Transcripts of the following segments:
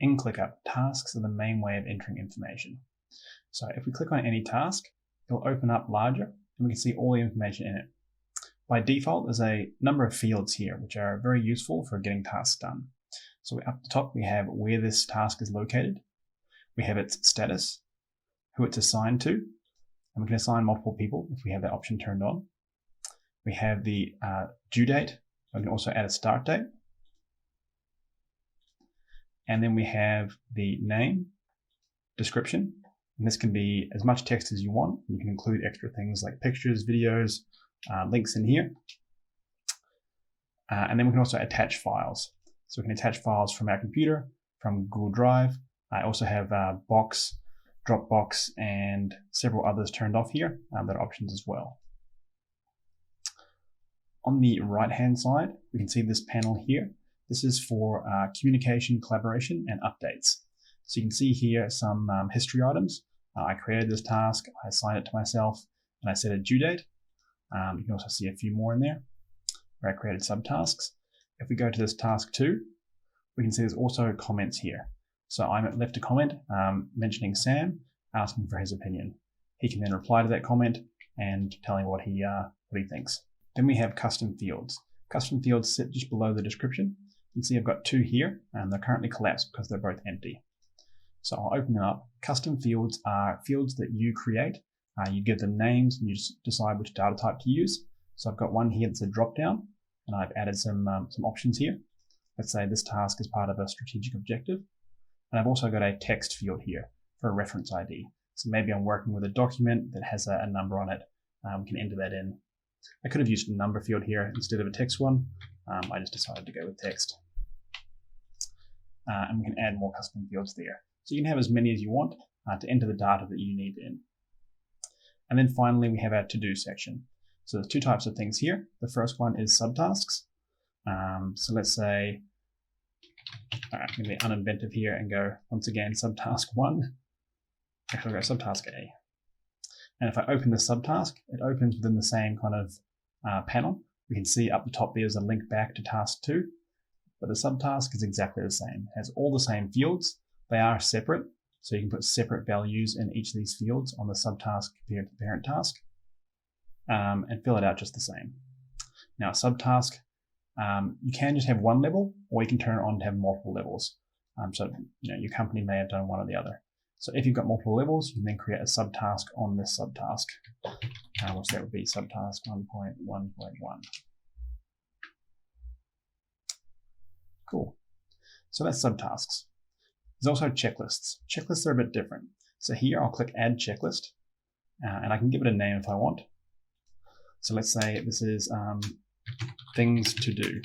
In ClickUp, tasks are the main way of entering information. So if we click on any task, it'll open up larger and we can see all the information in it. By default, there's a number of fields here, which are very useful for getting tasks done. So up the top, we have where this task is located. We have its status, who it's assigned to, and we can assign multiple people if we have that option turned on. We have the due date. We can also add a start date. And then we have the name, description, and this can be as much text as you want. You can include extra things like pictures, videos, links in here. And then we can also attach files. So we can attach files from our computer, from Google Drive. I also have Box, Dropbox, and several others turned off here. That are options as well. On the right-hand side, we can see this panel here. This is for communication, collaboration, and updates. So you can see here some history items. I created this task, I assigned it to myself, and I set a due date. You can also see a few more in there where I created subtasks. If we go to this task 2, we can see there's also comments here. So I left a comment mentioning Sam, asking for his opinion. He can then reply to that comment and telling what he thinks. Then we have custom fields. Custom fields sit just below the description. You can see I've got 2 here, and they're currently collapsed because they're both empty. So I'll open them up. Custom fields are fields that you create. You give them names and you just decide which data type to use. So I've got one here that's a drop-down, and I've added some options here. Let's say this task is part of a strategic objective. And I've also got a text field here for a reference ID. So maybe I'm working with a document that has a number on it. We can enter that in. I could have used a number field here instead of a text one. I just decided to go with text. And we can add more custom fields there. So you can have as many as you want to enter the data that you need in. And then finally, we have our to-do section. So there's 2 types of things here. The first one is subtasks. So let's say, I'm going to be uninventive here and go, once again, subtask 1. Actually, I'll go subtask A. And if I open the subtask, it opens within the same kind of panel. We can see up the top there's a link back to task 2. But the subtask is exactly the same. It has all the same fields. They are separate, so you can put separate values in each of these fields on the subtask compared to the parent task, and fill it out just the same. Now, a subtask, you can just have one level, or you can turn it on to have multiple levels. So your company may have done one or the other. So if you've got multiple levels, you can then create a subtask on this subtask, which that would be subtask 1.1.1. Cool. So that's subtasks. There's also checklists. Checklists are a bit different. So here I'll click Add Checklist, and I can give it a name if I want. So let's say this is things to do.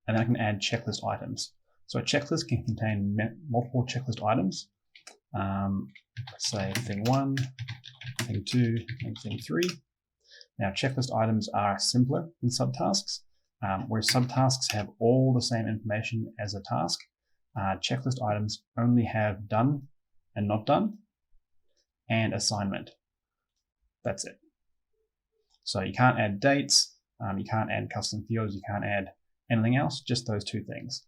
And then I can add checklist items. So a checklist can contain multiple checklist items. Let's say thing 1, thing 2, and thing 3. Now checklist items are simpler than subtasks. Where subtasks have all the same information as a task, checklist items only have done and not done, and assignment. That's it. So you can't add dates, you can't add custom fields, you can't add anything else, just those 2 things.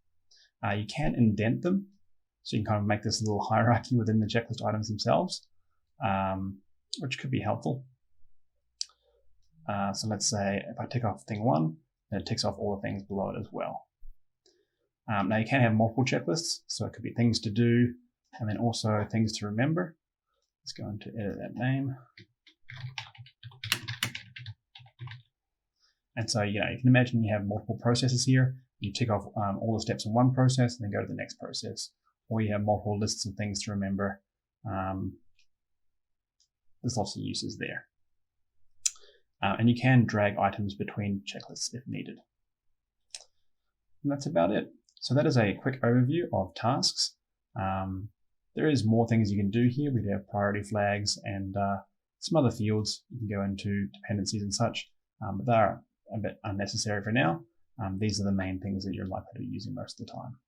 You can indent them, so you can kind of make this little hierarchy within the checklist items themselves, which could be helpful. So let's say if I tick off thing 1, then it ticks off all the things below it as well. Now you can have multiple checklists, so it could be things to do, and then also things to remember. Let's go into edit that name. And so, you can imagine you have multiple processes here. You tick off all the steps in one process and then go to the next process. Or you have multiple lists of things to remember. There's lots of uses there. And you can drag items between checklists if needed. And that's about it. So that is a quick overview of tasks. There is more things you can do here. We have priority flags and some other fields. You can go into dependencies and such, but they're a bit unnecessary for now. These are the main things that you're likely to be using most of the time.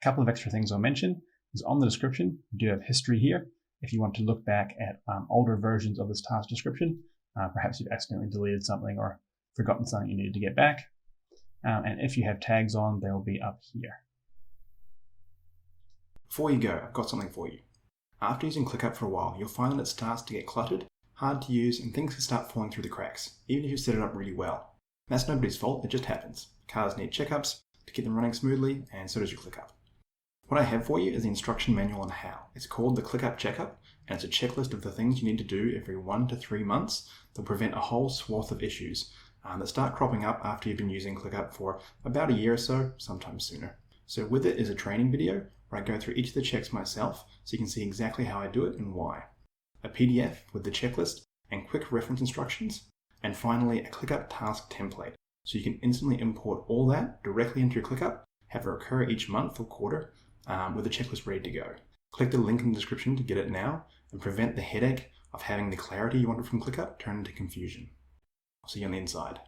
A couple of extra things I'll mention is on the description, you do have history here. If you want to look back at older versions of this task description, perhaps you've accidentally deleted something or forgotten something you needed to get back. And if you have tags on, they'll be up here. Before you go, I've got something for you. After using ClickUp for a while, you'll find that it starts to get cluttered, hard to use, and things can start falling through the cracks, even if you set it up really well. That's nobody's fault, it just happens. Cars need checkups to keep them running smoothly, and so does your ClickUp. What I have for you is the instruction manual on how. It's called the ClickUp Checkup, and it's a checklist of the things you need to do every 1 to 3 months that will prevent a whole swath of issues that start cropping up after you've been using ClickUp for about a year or so, sometimes sooner. So with it is a training video where I go through each of the checks myself so you can see exactly how I do it and why. A PDF with the checklist and quick reference instructions, and finally a ClickUp task template so you can instantly import all that directly into your ClickUp, have it recur each month or quarter with the checklist ready to go. Click the link in the description to get it now and prevent the headache of having the clarity you wanted from ClickUp turn into confusion. I'll see you on the inside.